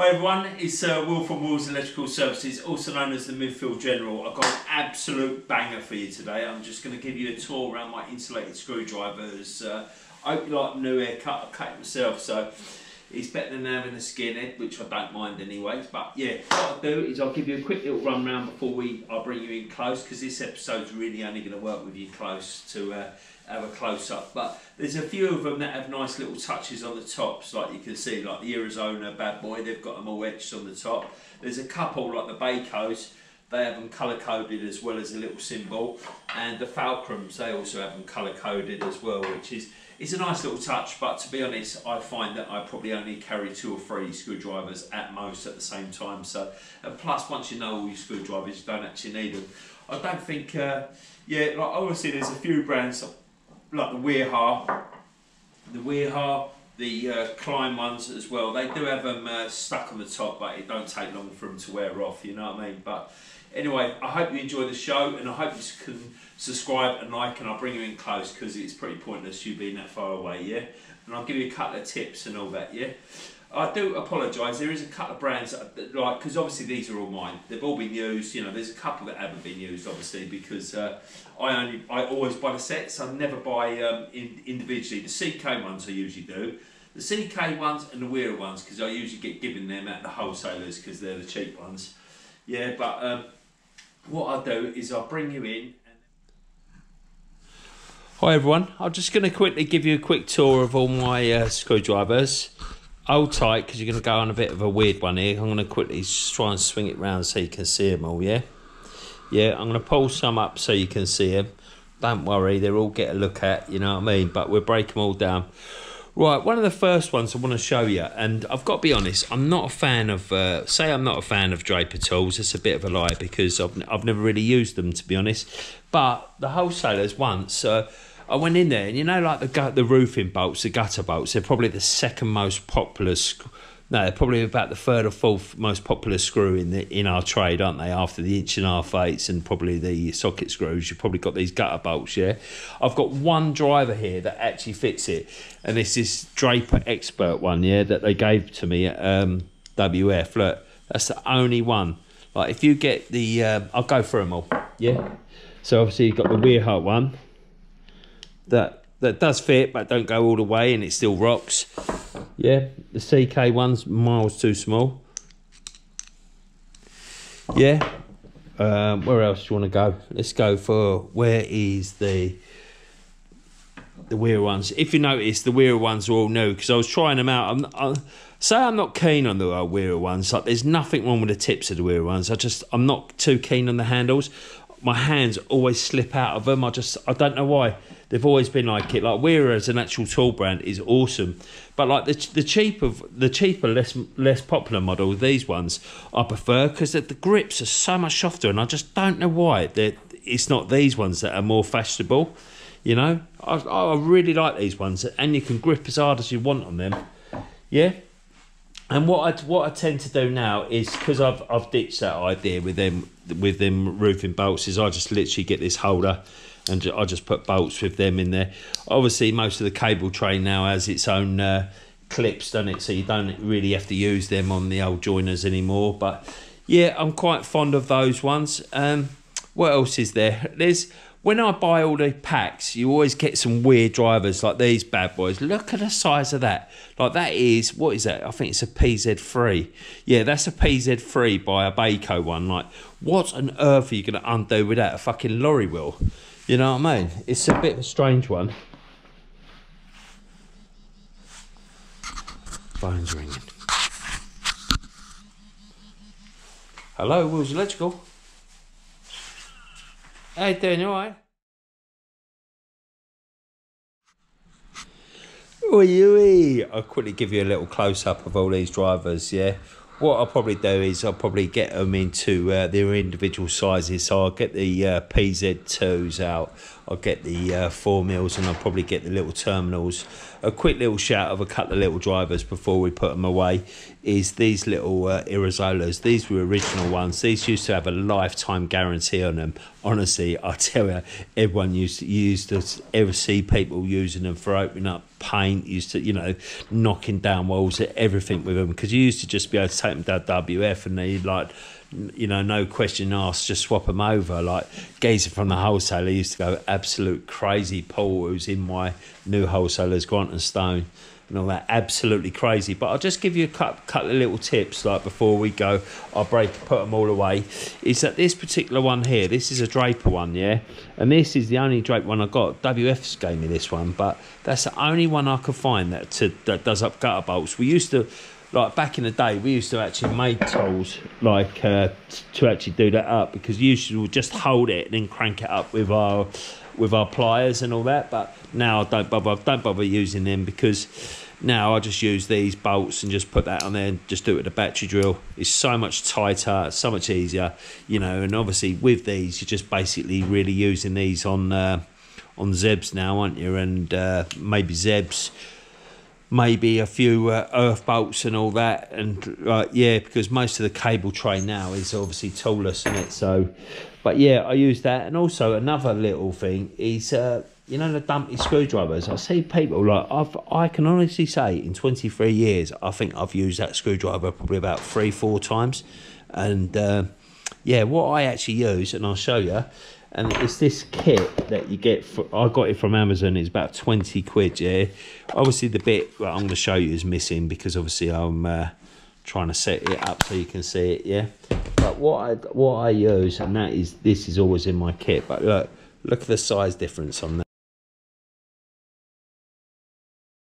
Hi everyone, it's Will from Will's Electrical Services, also known as the Midfield General. I've got an absolute banger for you today. I'm just going to give you a tour around my insulated screwdrivers. I hope you like the new haircut. I cut it myself, so it's better than having a skinhead, which I don't mind anyway. But yeah, what I'll do is I'll give you a quick little run round before I bring you in close, because this episode's really only going to work with you close to have a close-up. But there's a few of them that have nice little touches on the tops, like you can see, like the Irazola bad boy, they've got them all etched on the top. There's a couple like the Bahcos, they have them colour-coded as well as a little symbol, and the Facoms, they also have them colour-coded as well, which is it's a nice little touch. But to be honest, I find that I probably only carry 2 or 3 screwdrivers at most at the same time. So, and plus, once you know all your screwdrivers, you don't actually need them. I don't think, yeah, like obviously there's a few brands like the WIHA, the Klein ones as well. They do have them stuck on the top, but it don't take long for them to wear off, you know what I mean? But anyway, I hope you enjoy the show, and I hope you can subscribe and like, and I'll bring you in close because it's pretty pointless you being that far away, yeah? And I'll give you a couple of tips and all that, yeah? I do apologise, there is a couple of brands, like, because obviously these are all mine. They've all been used, you know, there's a couple that haven't been used, obviously, because I always buy the sets, I never buy individually. The CK ones I usually do. The CK ones and the Wera ones, because I usually get given them at the wholesalers because they're the cheap ones. Yeah, but what I'll do is I'll bring you in. Hi everyone, I'm just going to quickly give you a quick tour of all my screwdrivers. Hold tight because you're going to go on a bit of a weird one here. I'm going to quickly try and swing it round so you can see them all, yeah? Yeah, I'm going to pull some up so you can see them. Don't worry, they'll all get a look at, you know what I mean? But we'll break them all down. Right, one of the first ones I want to show you, and I've got to be honest, I'm not a fan of, I'm not a fan of Draper tools. It's a bit of a lie because I've never really used them, to be honest. But the wholesalers once, I went in there, and you know, like the roofing bolts, the gutter bolts, they're probably the second most popular, no, they're probably about the 3rd or 4th most popular screw in our trade, aren't they? After the 1.5/8 and probably the socket screws, you've probably got these gutter bolts, yeah? I've got one driver here that actually fits it, and it's this Draper Expert one, yeah, that they gave to me at WF. Look, that's the only one. Like, if you get the, I'll go through them all, yeah? So obviously you've got the WIHA one, that does fit, but don't go all the way, and it still rocks. Yeah, the CK one's miles too small. Yeah. Where else do you want to go? Let's go for, where is the Wera ones? If you notice, the Wera ones are all new because I was trying them out. I'm not keen on the Wera ones. Like, there's nothing wrong with the tips of the Wera ones. I'm not too keen on the handles. My hands always slip out of them. I don't know why. They've always been like it. Like, Wera as an actual tool brand is awesome, but like the cheaper, less popular model, these ones I prefer because the grips are so much softer, and I just don't know why it's not these ones that are more fashionable. You know, I really like these ones, and you can grip as hard as you want on them. Yeah. And what I tend to do now is, because I've ditched that idea with them roofing bolts, is I just literally get this holder and I just put bolts with them in there. Obviously, most of the cable tray now has its own clips, doesn't it? So you don't really have to use them on the old joiners anymore. But yeah, I'm quite fond of those ones. What else is there? When I buy all the packs, you always get some weird drivers like these bad boys. Look at the size of that. Like, that is, what is that? I think it's a PZ3. Yeah, that's a PZ3 by a Bahco one. Like, what on earth are you going to undo with that? A fucking lorry wheel? You know what I mean? It's a bit of a strange one. Phone's ringing. Hello, Will's Electrical. How you doing, all right? Oi. I'll quickly give you a little close-up of all these drivers, yeah? What I'll probably do is I'll probably get them into their individual sizes. So I'll get the PZ2s out, I'll get the 4mm, and I'll probably get the little terminals. A quick little shout of a couple of little drivers before we put them away is these little Irazolas. These were original ones. These used to have a lifetime guarantee on them. Honestly, I tell you, everyone used to ever see people using them for opening up paint, used to, you know, knocking down walls, everything with them, because you used to just be able to take them down WF and they like, you know, no question asked, just swap them over. Like geezer from the wholesaler used to go absolute crazy. Paul, who's in my new wholesalers, Grant and Stone, and all that, absolutely crazy. But I'll just give you a couple of little tips, like before we go, I'll put them all away. Is that this particular one here, this is a Draper one, yeah? And this is the only Draper one I got. WF's gave me this one, but that's the only one I could find that does up gutter bolts. We used to, like back in the day, we used to actually make tools like to actually do that up, because usually we'll just hold it and then crank it up with our pliers and all that. But now I don't bother using them, because now I just use these bolts and just put that on there and just do it with a battery drill. It's so much tighter, so much easier, you know. And obviously with these, you're just basically really using these on Zebs now, aren't you? And maybe Zebs, maybe a few earth bolts and all that. And yeah, because most of the cable tray now is obviously toolless, isn't it? So, but yeah, I use that. And also another little thing is, you know, the dumpy screwdrivers. I see people, like, I can honestly say in 23 years, I think I've used that screwdriver probably about 3-4 times. And yeah, what I actually use, and I'll show you, and it's this kit that you get I got it from Amazon. It's about 20 quid, yeah. Obviously the bit that I'm going to show you is missing, because obviously I'm trying to set it up so you can see it, yeah. But what I use, and this is always in my kit, but look at the size difference on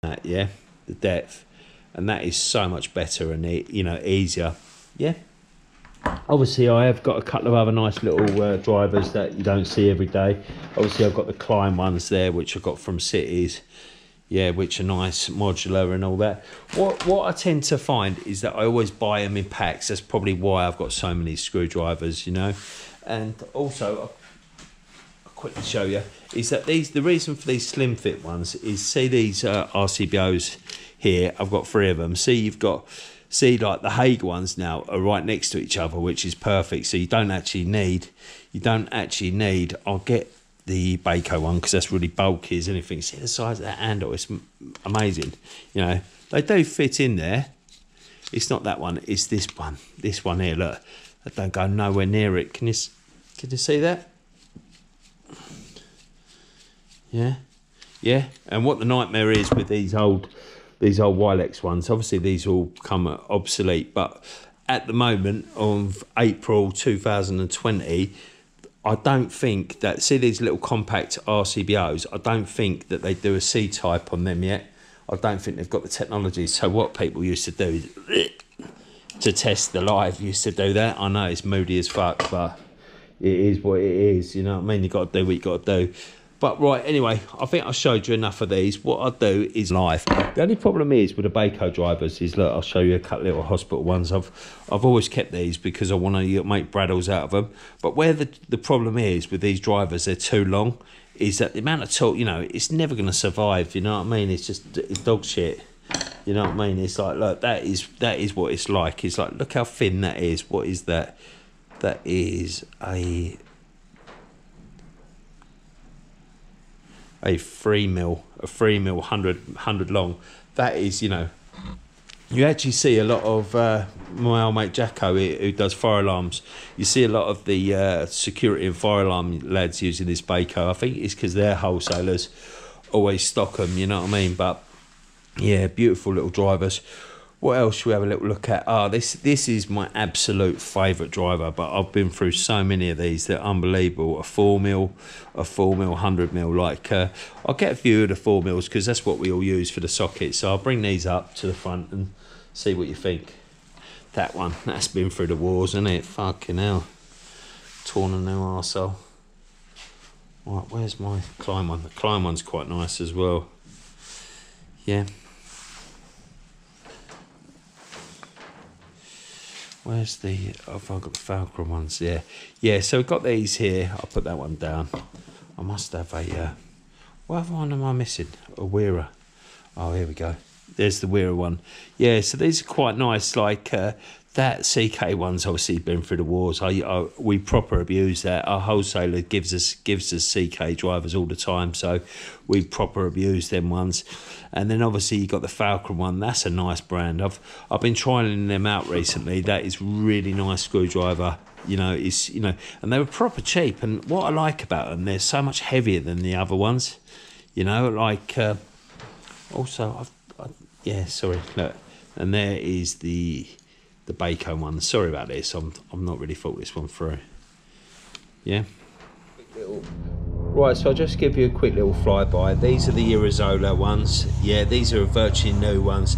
that, yeah, the depth, and that is so much better and, you know, easier, yeah. Obviously I have got a couple of other nice little drivers that you don't see every day. Obviously I've got the Klein ones there, which I got from Cities, yeah, which are nice, modular and all that. What I tend to find is that I always buy them in packs. That's probably why I've got so many screwdrivers, you know. And also I'll quickly show you is that the reason for these slim fit ones is, see these RCBOs here, I've got 3 of them. See, like the Hague ones now are right next to each other, which is perfect. So you don't actually need, I'll get the Bahco one because that's really bulky as anything. See the size of that handle, it's amazing. You know, they do fit in there. It's not that one, it's this one here, look. I don't go nowhere near it. Can you see that? Yeah, yeah. And what the nightmare is with these old Wilex ones, obviously these will come obsolete, but at the moment of April 2020, I don't think that, see these little compact RCBOs, I don't think that they do a C-type on them yet. I don't think they've got the technology. So what people used to do is, to test the live, used to do that. I know it's moody as fuck, but it is what it is, you know what I mean? You got to do what you got to do. But right, anyway, I think I showed you enough of these. What I'll do is live. The only problem is with the Bahco drivers is, look, I'll show you a couple little hospital ones. I've always kept these because I want to make braddles out of them. But where the problem is with these drivers, they're too long, is that the amount of torque, you know, it's never going to survive, you know what I mean? It's dog shit, you know what I mean? It's like, look, that is what it's like. It's like, look how thin that is. What is that? That is a 3 mil, 100 long. That is, you know, you actually see a lot of my old mate Jacko, who does fire alarms. You see a lot of the security and fire alarm lads using this Bahco. I think it's because their wholesalers always stock them, you know what I mean? But yeah, beautiful little drivers. What else should we have a little look at? This is my absolute favourite driver, but I've been through so many of these. They're unbelievable. A 4 mil, 100 mil. Like, I'll get a few of the 4 mils because that's what we all use for the sockets. So I'll bring these up to the front and see what you think. That one, that's been through the wars, isn't it? Fucking hell. Torn a new arsehole. Right, where's my Klein one? The Klein one's quite nice as well. Yeah. Where's the, I've got the Facom ones, yeah. Yeah, so we've got these here. I'll put that one down. I must have a, what other one am I missing? A Wera. Oh, here we go. There's the Wera one. Yeah, so these are quite nice. Like that CK one's obviously been through the wars. We proper abuse that. Our wholesaler gives us CK drivers all the time, so we proper abuse them ones. And then obviously you got the Facom one. That's a nice brand. I've been trialing them out recently. That is really nice screwdriver. You know, and they were proper cheap. And what I like about them, they're so much heavier than the other ones. You know, like also yeah, sorry, look, and there is the Bahco one. Sorry about this. I'm not really thought this one through. Yeah. Right, so I'll just give you a quick little flyby. These are the Irazola ones. Yeah, these are virtually new ones.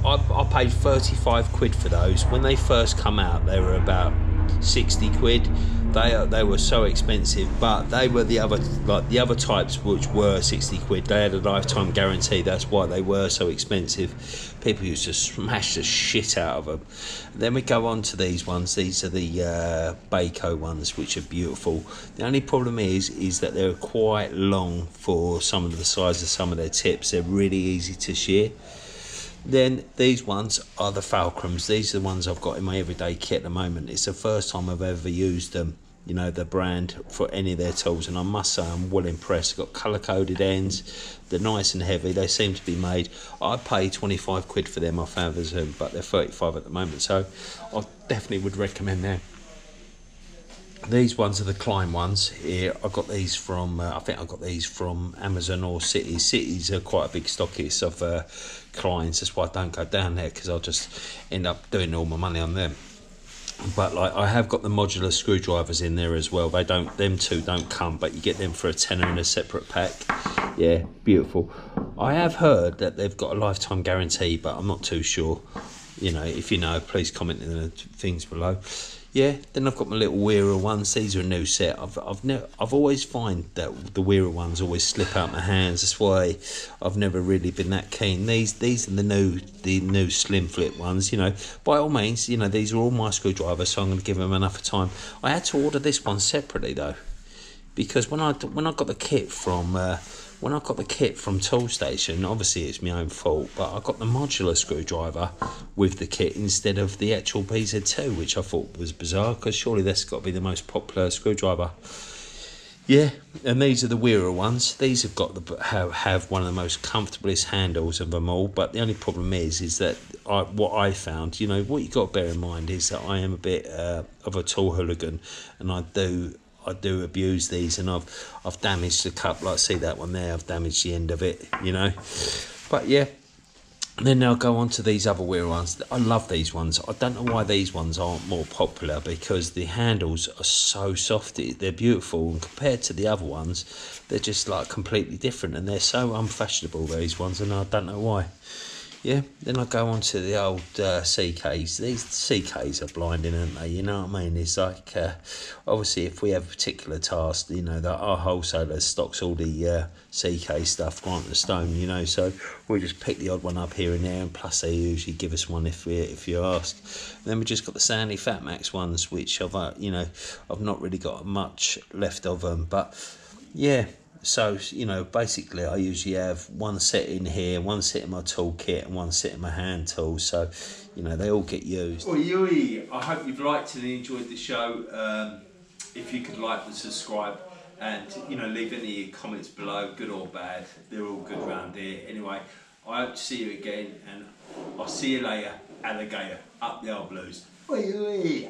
I paid 35 quid for those. When they first come out, they were about 60 quid. They were so expensive, but they were the other types which were 60 quid. They had a lifetime guarantee. That's why they were so expensive. People used to smash the shit out of them. Then we go on to these ones. These are the Bahco ones, which are beautiful. The only problem is that they're quite long for some of the size of some of their tips. They're really easy to shear. Then these ones are the Falcons. These are the ones I've got in my everyday kit at the moment. It's the first time I've ever used them, you know, the brand, for any of their tools, and I must say I'm well impressed. Got colour coded ends, they're nice and heavy, they seem to be made. I paid 25 quid for them off Amazon, but they're 35 at the moment, so I definitely would recommend them. These ones are the Klein ones here. I got these from I think I got these from Amazon or Cities. Cities are quite a big stockist of Kleins. That's why I don't go down there, because I'll just end up doing all my money on them. But like, I have got the modular screwdrivers in there as well. Them two don't come, but you get them for a tenner in a separate pack. Yeah, beautiful. I have heard that they've got a lifetime guarantee, but I'm not too sure. You know, if you know, please comment in the things below. Yeah, then I've got my little Wera ones. These are a new set. I've always find that the Wera ones always slip out my hands. That's why I've never really been that keen. These are the new slim flip ones. You know, by all means, you know, these are all my screwdrivers, so I'm going to give them enough time. I had to order this one separately though, because when I got the kit from Tool Station, obviously it's my own fault, but I got the modular screwdriver with the kit instead of the actual PZ2, which I thought was bizarre, because surely that's got to be the most popular screwdriver. Yeah, and these are the Wera ones. These have got have one of the most comfortablest handles of them all, but the only problem is that what I found, you know, what you got to bear in mind is that I am a bit of a tool hooligan, and I do abuse these, and I've damaged the cup. Like, see that one there, I've damaged the end of it, you know. But yeah, then I'll go on to these other Wera ones. I love these ones. I don't know why these ones aren't more popular, because the handles are so soft. They're beautiful, and compared to the other ones, they're just like completely different, and they're so unfashionable, these ones, and I don't know why. Yeah, then I go on to the old CKs. These CKs are blinding, aren't they? You know what I mean? It's like, obviously, if we have a particular task, you know, that our wholesaler stocks all the CK stuff, Grant and Stone, you know, so we just pick the odd one up here and there, and plus they usually give us one if you ask. And then we just got the STANLEY Fatmax ones, which I've not really got much left of them, but yeah. So, you know, basically I usually have one set in here, one set in my toolkit, and one set in my hand tool. So, you know, they all get used. Oi, I hope you've liked and enjoyed the show. If you could like and subscribe, and, you know, leave any comments below, good or bad. They're all good around here. Anyway, I hope to see you again, and I'll see you later, alligator, up the old blues. Oi.